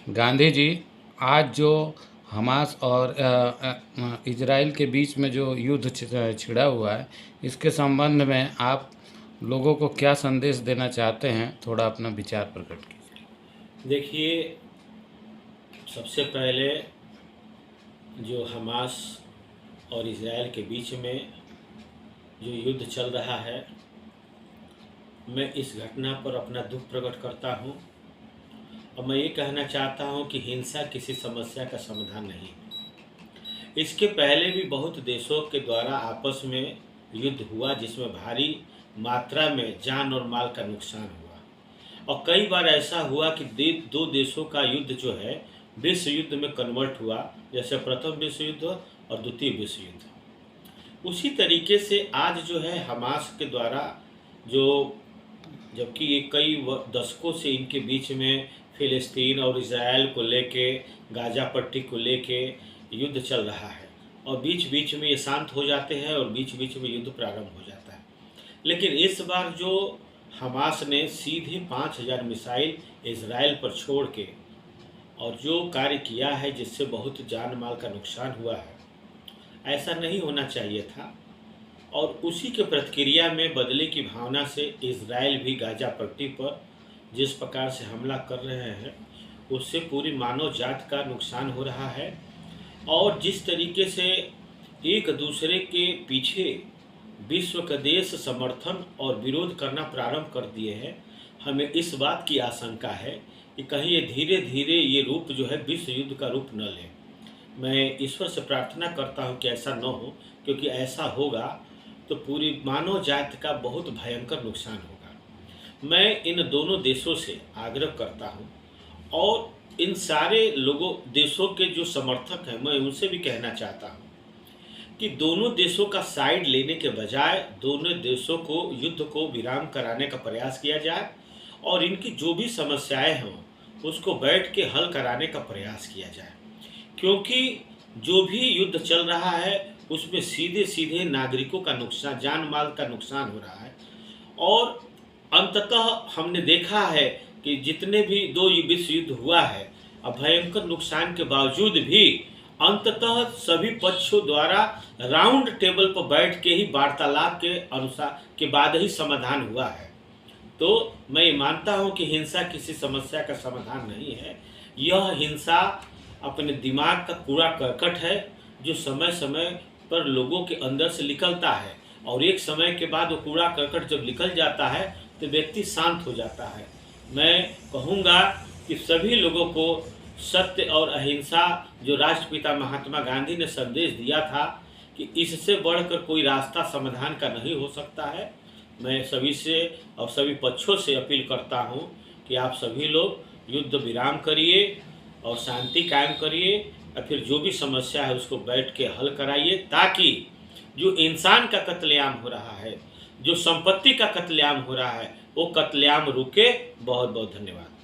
गांधी जी, आज जो हमास और इजराइल के बीच में जो युद्ध छिड़ा हुआ है, इसके संबंध में आप लोगों को क्या संदेश देना चाहते हैं? थोड़ा अपना विचार प्रकट कीजिए। देखिए, सबसे पहले जो हमास और इज़राइल के बीच में जो युद्ध चल रहा है, मैं इस घटना पर अपना दुख प्रकट करता हूँ और मैं ये कहना चाहता हूँ कि हिंसा किसी समस्या का समाधान नहीं है। इसके पहले भी बहुत देशों के द्वारा आपस में युद्ध हुआ जिसमें भारी मात्रा में जान और माल का नुकसान हुआ और कई बार ऐसा हुआ कि दो देशों का युद्ध जो है विश्व युद्ध में कन्वर्ट हुआ, जैसे प्रथम विश्व युद्ध और द्वितीय विश्व युद्ध। उसी तरीके से आज जो है हमास के द्वारा जो, जबकि ये कई दशकों से इनके बीच में फ़िलिस्तीन और इज़राइल को लेके, गाज़ा पट्टी को लेके युद्ध चल रहा है और बीच बीच में ये शांत हो जाते हैं और बीच बीच में युद्ध प्रारंभ हो जाता है। लेकिन इस बार जो हमास ने सीधे 5000 मिसाइल इज़राइल पर छोड़ के और जो कार्य किया है जिससे बहुत जान माल का नुकसान हुआ है, ऐसा नहीं होना चाहिए था। और उसी के प्रतिक्रिया में बदले की भावना से इज़राइल भी गाज़ा पट्टी पर जिस प्रकार से हमला कर रहे हैं, उससे पूरी मानव जात का नुकसान हो रहा है। और जिस तरीके से एक दूसरे के पीछे विश्व के देश समर्थन और विरोध करना प्रारंभ कर दिए हैं, हमें इस बात की आशंका है कि कहीं ये धीरे धीरे ये रूप जो है विश्व युद्ध का रूप न ले। मैं ईश्वर से प्रार्थना करता हूँ कि ऐसा न हो, क्योंकि ऐसा होगा तो पूरी मानव जाति का बहुत भयंकर नुकसान होगा। मैं इन दोनों देशों से आग्रह करता हूँ और इन सारे लोगों देशों के जो समर्थक हैं, मैं उनसे भी कहना चाहता हूँ कि दोनों देशों का साइड लेने के बजाय दोनों देशों को युद्ध को विराम कराने का प्रयास किया जाए और इनकी जो भी समस्याएं हों उसको बैठ के हल कराने का प्रयास किया जाए। क्योंकि जो भी युद्ध चल रहा है उसमें सीधे सीधे नागरिकों का नुकसान, जान माल का नुकसान हो रहा है। और अंततः हमने देखा है कि जितने भी दो विश्व युद्ध हुआ है, भयंकर नुकसान के बावजूद भी अंततः सभी पक्षों द्वारा राउंड टेबल पर बैठ के ही वार्तालाप के अनुसार के बाद ही समाधान हुआ है। तो मैं ये मानता हूँ कि हिंसा किसी समस्या का समाधान नहीं है। यह हिंसा अपने दिमाग का कूड़ा करकट है जो समय समय पर लोगों के अंदर से निकलता है और एक समय के बाद वो कूड़ा करकट जब निकल जाता है तो व्यक्ति शांत हो जाता है। मैं कहूँगा कि सभी लोगों को सत्य और अहिंसा, जो राष्ट्रपिता महात्मा गांधी ने संदेश दिया था कि इससे बढ़कर कोई रास्ता समाधान का नहीं हो सकता है, मैं सभी से और सभी पक्षों से अपील करता हूँ कि आप सभी लोग युद्ध विराम करिए और शांति कायम करिए और फिर जो भी समस्या है उसको बैठ के हल कराइए, ताकि जो इंसान का कत्लेआम हो रहा है, जो संपत्ति का कत्लेआम हो रहा है, वो कत्लेआम रुके। बहुत बहुत धन्यवाद।